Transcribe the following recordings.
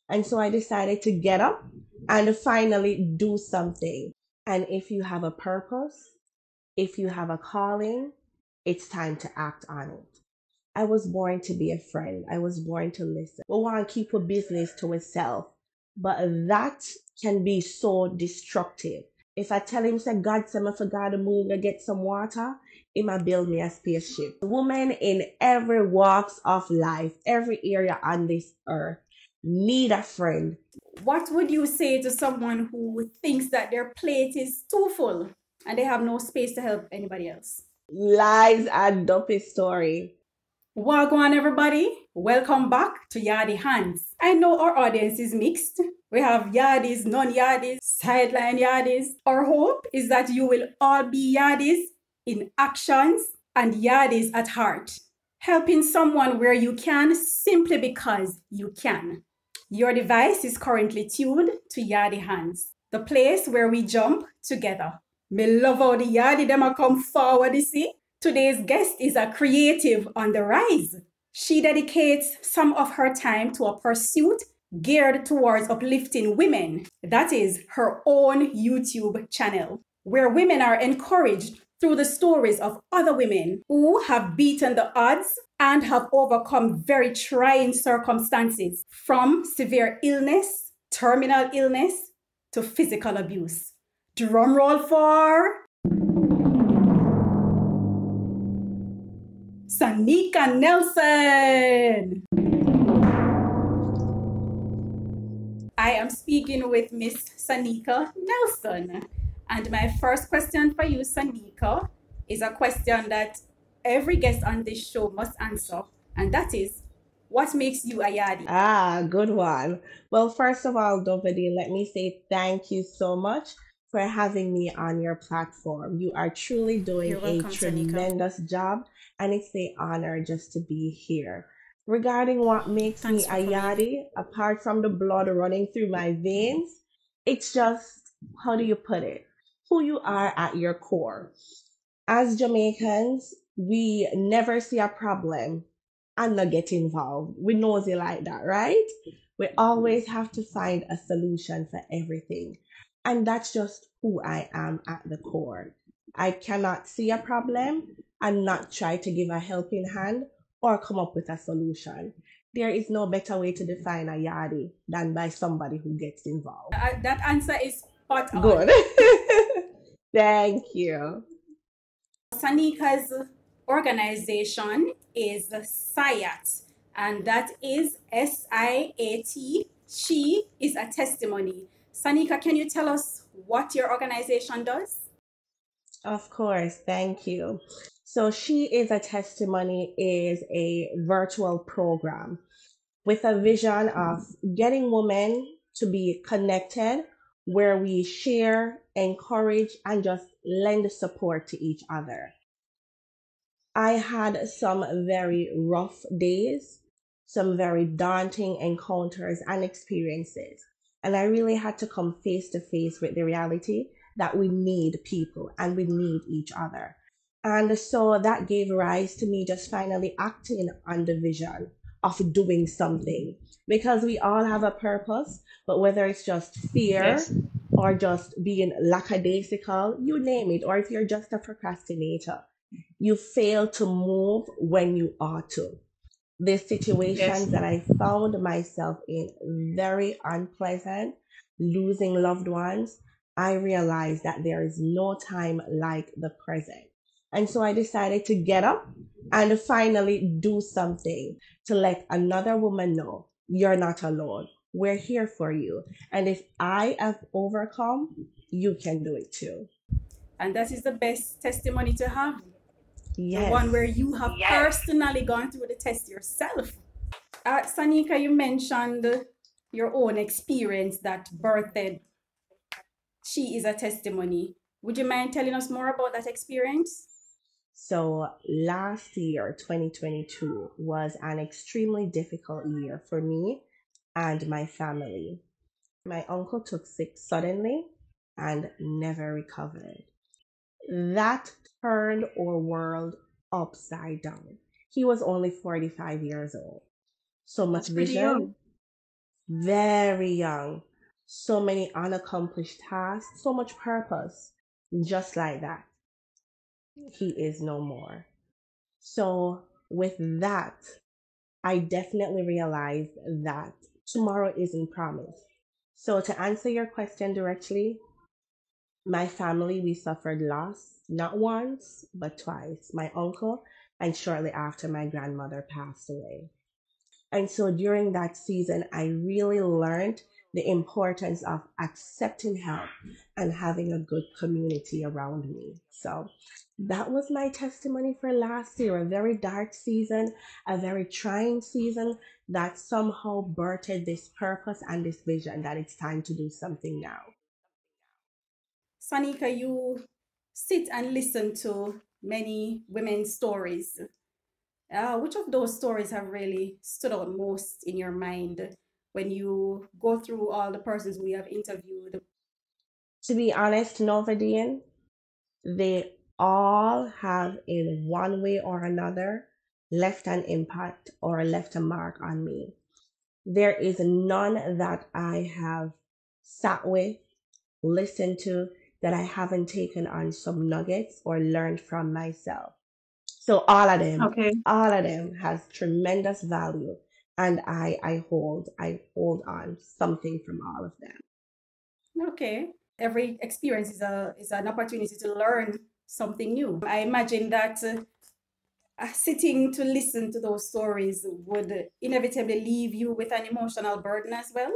And so I decided to get up and finally do something. And if you have a purpose, if you have a calling, it's time to act on it. I was born to be a friend. I was born to listen. We want to keep a business to itself, but that can be so destructive. If I tell him, say, God, send me for God to move to get some water, he might build me a spaceship. Women in every walks of life, every area on this earth need a friend. What would you say to someone who thinks that their plate is too full and they have no space to help anybody else? Lies and dopey story. Wagwan, everybody. Welcome back to Yaadie Hands. I know our audience is mixed. We have Yaadies, non-Yaadies, sideline Yaadies. Our hope is that you will all be Yaadies in actions and Yaadies at heart, helping someone where you can simply because you can. Your device is currently tuned to Yaadie Hands, the place where we jump together. Me love how the Yaadie dem a come forward, you see. Today's guest is a creative on the rise. She dedicates some of her time to a pursuit geared towards uplifting women. That is her own YouTube channel, where women are encouraged through the stories of other women who have beaten the odds and have overcome very trying circumstances, from severe illness, terminal illness, to physical abuse. Drum roll for Sanika Nelson. I am speaking with Miss Sanika Nelson. And my first question for you, Sanika, is a question that every guest on this show must answer. And that is, what makes you a Yaadie? Ah, good one. Well, first of all, Dovadi, let me say thank you so much for having me on your platform. You are truly doing You're a welcome, Sanika. tremendous job, and it's an honor just to be here. Regarding what makes me Thanks a for coming. yadi, apart from the blood running through my veins, it's just, how do you put it? Who you are at your core. As Jamaicans, we never see a problem and not get involved. We nosy like that, right? We always have to find a solution for everything. And that's just who I am at the core. I cannot see a problem and not try to give a helping hand or come up with a solution. There is no better way to define a yardie than by somebody who gets involved. That answer is spot Good. on. Thank you. Sanika's organization is SIAT, and that is SIAT. She is a testimony. Sanika, can you tell us what your organization does? Of course, thank you. So She is a Testimony is a virtual program with a vision of getting women to be connected where we share, encourage, and just lend support to each other. I had some very rough days, some very daunting encounters and experiences. And I really had to come face to face with the reality that we need people and we need each other. And so that gave rise to me just finally acting on the vision of doing something because we all have a purpose, but whether it's just fear Yes. or just being lackadaisical, you name it, or if you're just a procrastinator, you fail to move when you ought to. The Yes. situations that I found myself in, very unpleasant, losing loved ones, I realized that there is no time like the present. And so I decided to get up and finally do something to let another woman know you're not alone. We're here for you. And if I have overcome, you can do it too. And that is the best testimony to have, the one where Yes. you have personally gone through the test yourself. Sanika, you mentioned your own experience that birthed She is a Testimony. Would you mind telling us more about that experience? So last year, 2022, was an extremely difficult year for me and my family. My uncle took sick suddenly and never recovered. That turned our world upside down. He was only 45 years old. So much That's pretty vision, young. very young, so many unaccomplished tasks, so much purpose. Just like that, he is no more. So, with that, I definitely realized that tomorrow isn't promised. So, to answer your question directly, my family, we suffered loss not once, but twice. My uncle, and shortly after, my grandmother passed away. And so during that season, I really learned the importance of accepting help and having a good community around me. So that was my testimony for last year, a very dark season, a very trying season that somehow birthed this purpose and this vision that it's time to do something now. Sanika, you sit and listen to many women's stories. Which of those stories have really stood out most in your mind when you go through all the persons we have interviewed? To be honest, Novadian, they all have, in one way or another, left an impact or left a mark on me. There is none that I have sat with, listened to, that I haven't taken on some nuggets or learned from myself. So Okay. all of them has tremendous value, and I hold on something from all of them. Okay. Every experience is an opportunity to learn something new. I imagine that sitting to listen to those stories would inevitably leave you with an emotional burden as well.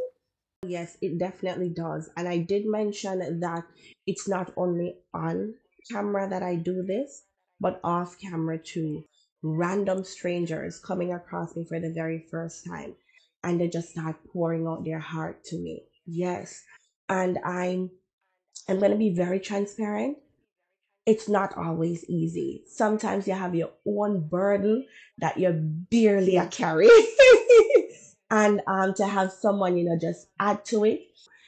Yes, it definitely does. And I did mention that it's not only on camera that I do this, but off camera too. Random strangers coming across me for the very first time, and they just start pouring out their heart to me. Yes. And I'm going to be very transparent. It's not always easy. Sometimes you have your own burden that you barely a Yeah. carry. And to have someone, just add to it.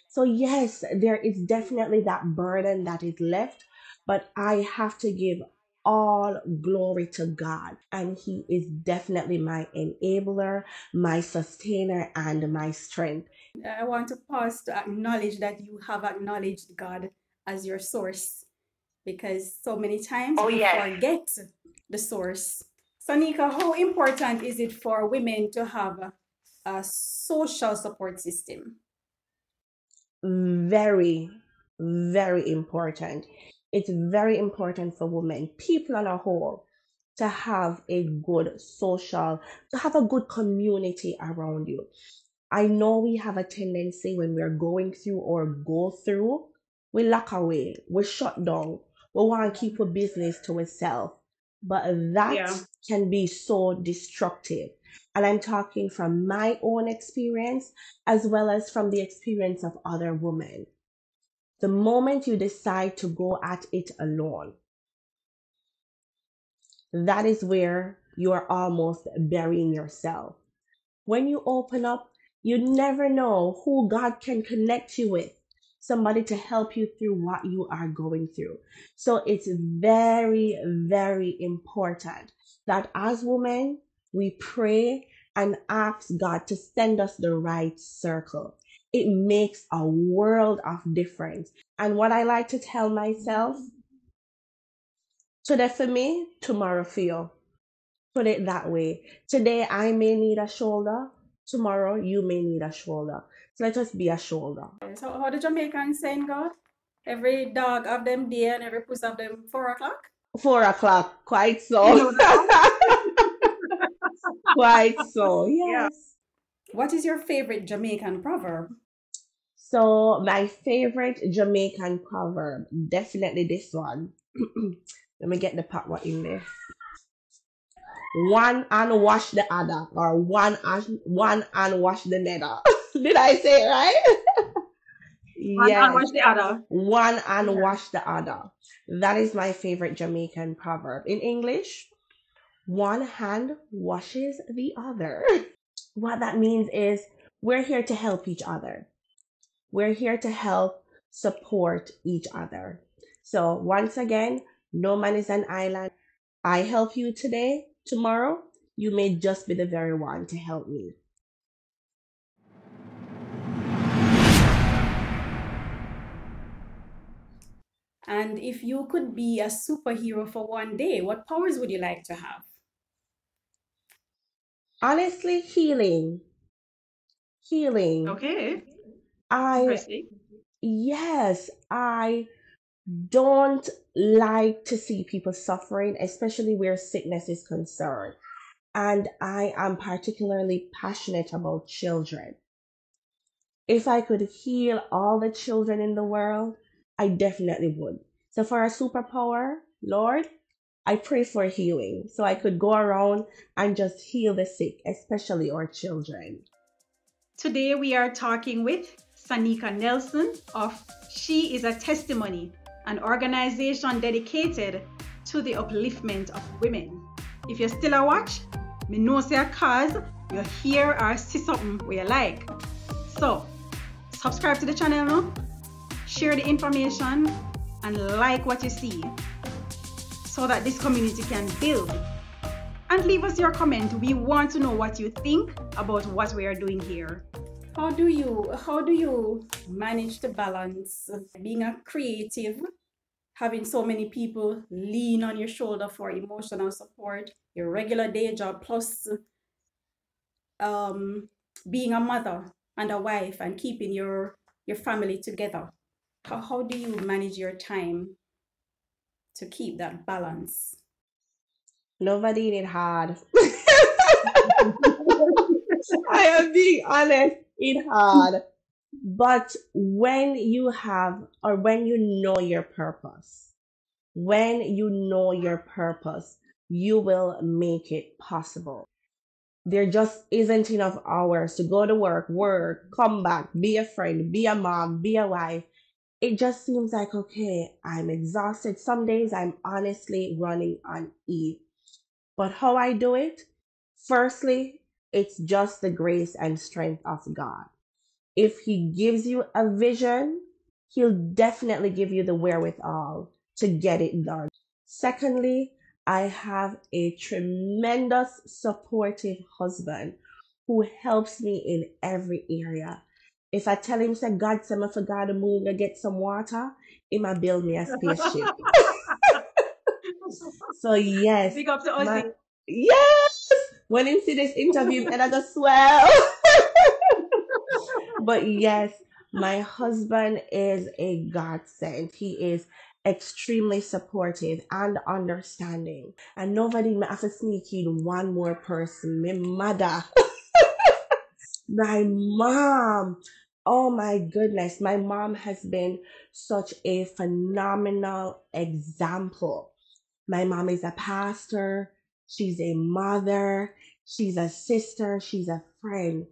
So yes, there is definitely that burden that is left, but I have to give all glory to God. And He is definitely my enabler, my sustainer, and my strength. I want to pause to acknowledge that you have acknowledged God as your source because so many times Oh, we yes. forget the source. Sonika, how important is it for women to have a social support system? Very, very important. It's very important for women, people on a whole, to have a good social, to have a good community around you. I know we have a tendency when we're going through or go through, we lock away, we shut down, we want to keep our business to ourselves. But that Yeah. can be so destructive. And I'm talking from my own experience as well as from the experience of other women. The moment you decide to go at it alone, that is where you are almost burying yourself. When you open up, you never know who God can connect you with. Somebody to help you through what you are going through. So it's very, very important that as women, we pray and ask God to send us the right circle. It makes a world of difference. And what I like to tell myself, today for me, tomorrow for you. Put it that way. Today I may need a shoulder. Tomorrow you may need a shoulder. So let us be a shoulder. So how the Jamaicans saying God? Every dog of them day and every puss of them 4 o'clock? 4 o'clock, quite You so. know that one? Quite so, Yeah. yes. What is your favorite Jamaican proverb? So my favorite Jamaican proverb, definitely this one. Let me get the part what in there. One and wash the other, or one and wash the nether. Did I say it right? One and Yes. watch the other. One and Yeah. wash the other. That is my favorite Jamaican proverb. In English, one hand washes the other. What that means is we're here to help each other. We're here to help support each other. So once again, no man is an island. I help you today, tomorrow, you may just be the very one to help me. And if you could be a superhero for one day, what powers would you like to have? Honestly, healing. Healing. Okay, I, interesting. yes, I don't like to see people suffering, especially where sickness is concerned. And I am particularly passionate about children. If I could heal all the children in the world, I definitely would. So, for a superpower, Lord, I pray for healing so I could go around and just heal the sick, especially our children. Today we are talking with Sanika Nelson of She is a Testimony, an organization dedicated to the upliftment of women. If you're still a watch, me know say a cause you hear or see something we like. So subscribe to the channel now, share the information, and like what you see so that this community can build. And leave us your comment. We want to know what you think about what we are doing here. How do you manage to balance being a creative, having so many people lean on your shoulder for emotional support, your regular day job, plus um, being a mother and a wife and keeping your family together? How do you manage your time to keep that balance? Nobody did hard. I am being honest, it hard. But when you have, or when you know your purpose, when you know your purpose, you will make it possible. There just isn't enough hours to go to work, come back, be a friend, be a mom, be a wife. It just seems like, okay, I'm exhausted. Some days I'm honestly running on E. But how I do it? Firstly, it's just the grace and strength of God. If He gives you a vision, He'll definitely give you the wherewithal to get it done. Secondly, I have a tremendous supportive husband who helps me in every area. If I tell him, say, God, send me for God to move and get some water, he might build me a spaceship. So yes, Big up to my Ozzy. yes. When him see this interview, and I just swell. But yes, my husband is a godsend. He is extremely supportive and understanding. And nobody may have to sneak in one more person. My mother, my mom. Oh my goodness, my mom has been such a phenomenal example. My mom is a pastor, she's a mother, she's a sister, she's a friend,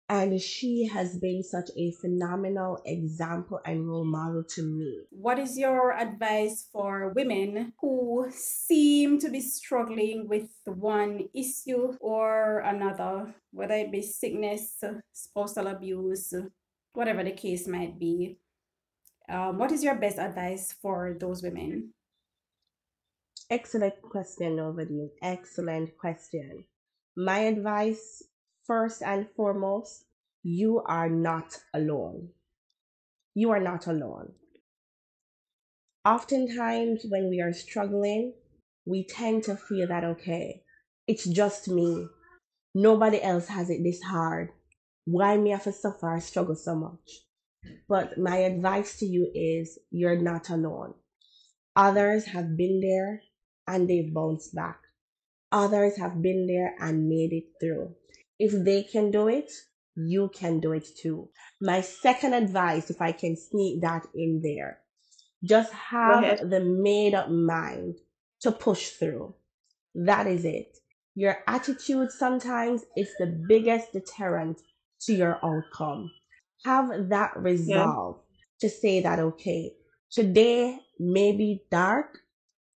and she has been such a phenomenal example and role model to me. What is your advice for women who seem to be struggling with one issue or another, whether it be sickness, spousal abuse, whatever the case might be? What is your best advice for those women? Excellent question, Novadi. Excellent question. My advice, first and foremost, you are not alone. You are not alone. Oftentimes, when we are struggling, we tend to feel that, okay, it's just me. Nobody else has it this hard. Why me have to suffer or struggle so much? But my advice to you is you're not alone. Others have been there and they've bounced back. Others have been there and made it through. If they can do it, you can do it too. My second advice, if I can sneak that in there, just Go have ahead. the made up mind to push through. That is it. Your attitude sometimes is the biggest deterrent to your outcome. Have that Yeah. resolve to say that, okay, today may be dark,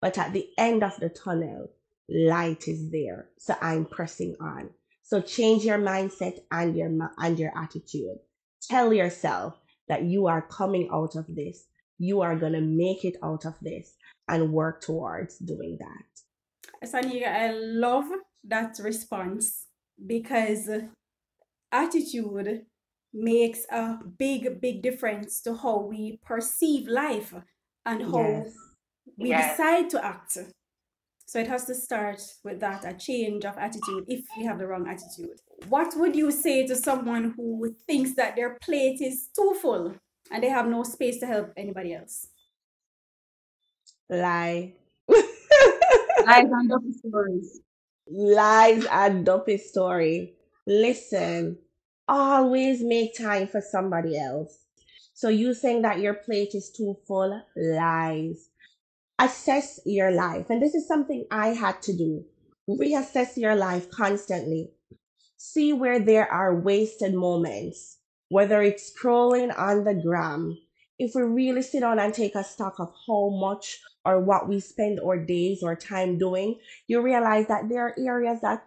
but at the end of the tunnel, light is there. So I'm pressing on. So change your mindset and your attitude. Tell yourself that you are coming out of this. You are going to make it out of this and work towards doing that. Saniga, I love that response because attitude makes a big difference to how we perceive life and how Yes. we decide to act. So it has to start with that, a change of attitude if we have the wrong attitude. What would you say to someone who thinks that their plate is too full and they have no space to help anybody else? Lie. Lies and double stories. Lies and dopey story. Listen, always make time for somebody else. So you saying that your plate is too full? Lies. Assess your life. And this is something I had to do. Reassess your life constantly. See where there are wasted moments, whether it's scrolling on the gram. If we really sit down and take a stock of how much or what we spend our days or time doing, you realize that there are areas that,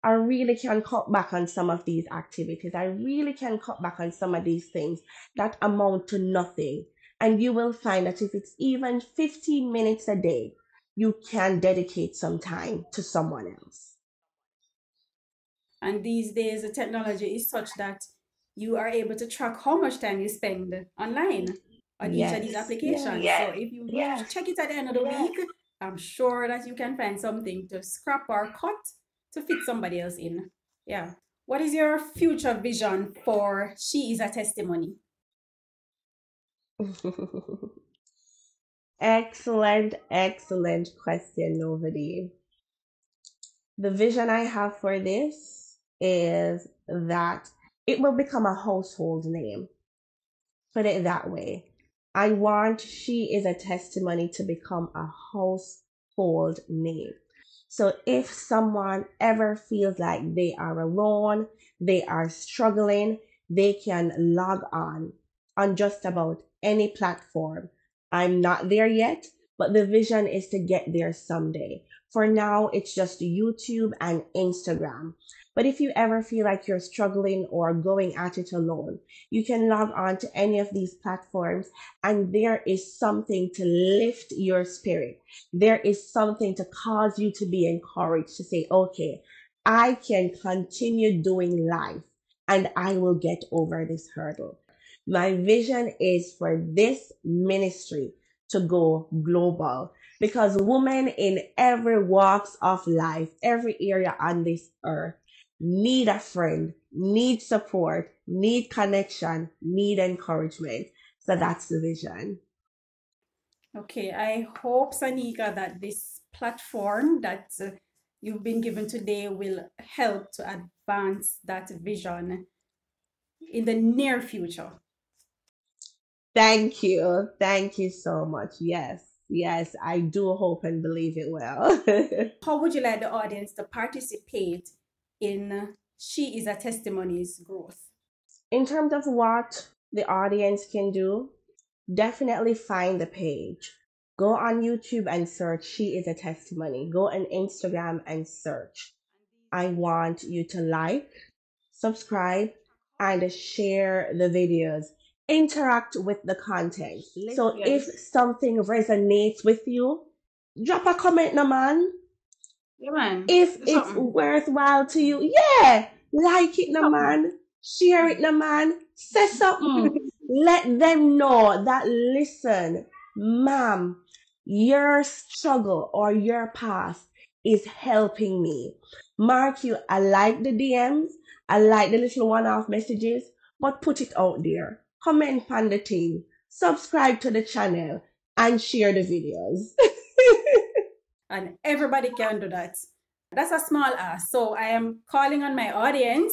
I really can cut back on some of these activities. I really can cut back on some of these things that amount to nothing. And you will find that if it's even 15 minutes a day, you can dedicate some time to someone else. And these days, the technology is such that you are able to track how much time you spend online on each of these Yes, applications. So yes, if you yes. check it at the end of the week, I'm sure that you can find something to scrap or cut to fit somebody else in. Yeah. What is your future vision for She is a Testimony? Excellent, excellent question, Novadi. The vision I have for this is that it will become a household name. Put it that way. I want She is a Testimony to become a household name. So if someone ever feels like they are alone, they are struggling, they can log on just about any platform. I'm not there yet, but the vision is to get there someday. For now, it's just YouTube and Instagram. But if you ever feel like you're struggling or going at it alone, you can log on to any of these platforms and there is something to lift your spirit. There is something to cause you to be encouraged to say, okay, I can continue doing life and I will get over this hurdle. My vision is for this ministry to go global because women in every walks of life, every area on this earth need a friend, need support, need connection, need encouragement. So that's the vision. Okay, I hope, Sanika, that this platform that you've been given today will help to advance that vision in the near future. Thank you. Thank you so much. Yes. Yes, I do hope and believe it will. How would you like the audience to participate in She is a Testimony's growth? In terms of what the audience can do, definitely find the page. Go on YouTube and search She is a Testimony. Go on Instagram and search. I want you to like, subscribe, and share the videos. Interact with the content. So if Yes. something resonates with you, drop a comment, no man. Yeah, man. If Do it's something. worthwhile to you, yeah, like it, Do no something. man. Share it, no man. Say something. Let them know that listen, ma'am, your struggle or your past is helping me. Mark you, I like the DMs, I like the little one-off messages, but put it out there. Comment on the thing, subscribe to the channel, and share the videos. And everybody can do that. That's a small ask. So I am calling on my audience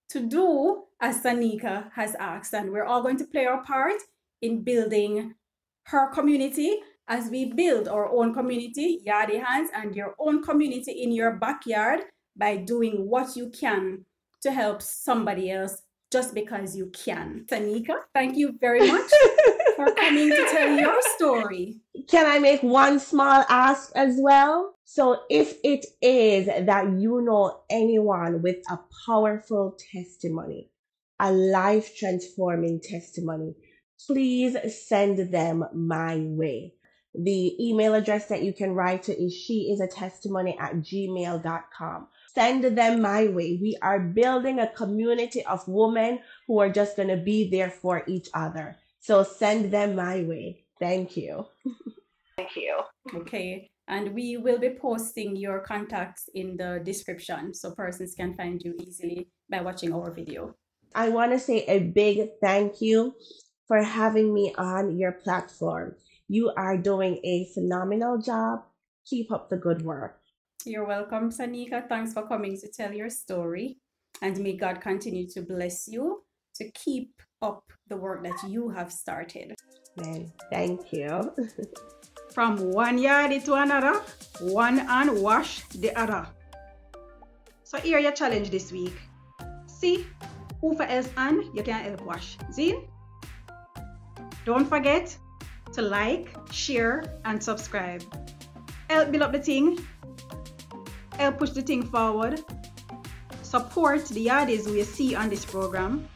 to do as Sanika has asked, and we're all going to play our part in building her community as we build our own community, Yaadie Hands, and your own community in your backyard by doing what you can to help somebody else just because you can. Sanika, thank you very much for coming to tell your story. Can I make one small ask as well? So if it is that you know anyone with a powerful testimony, a life transforming testimony, please send them my way. The email address that you can write to is sheisatestimony@gmail.com. Send them my way. We are building a community of women who are just going to be there for each other. So send them my way. Thank you. Okay. And we will be posting your contacts in the description so persons can find you easily by watching our video. I want to say a big thank you for having me on your platform. You are doing a phenomenal job. Keep up the good work. You're welcome, Sanika. Thanks for coming to tell your story. And may God continue to bless you to keep up the work that you have started. Man, thank you. From one yardie to another, one hand wash the other. So here your challenge this week. See who for else hand you can help wash. See? Don't forget to like, share, and subscribe. Help build up the thing. Help push the thing forward. Support the yardies we see on this program.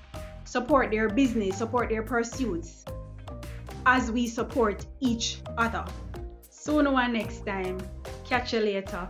Support their business, support their pursuits as we support each other. So no one next time. Catch you later.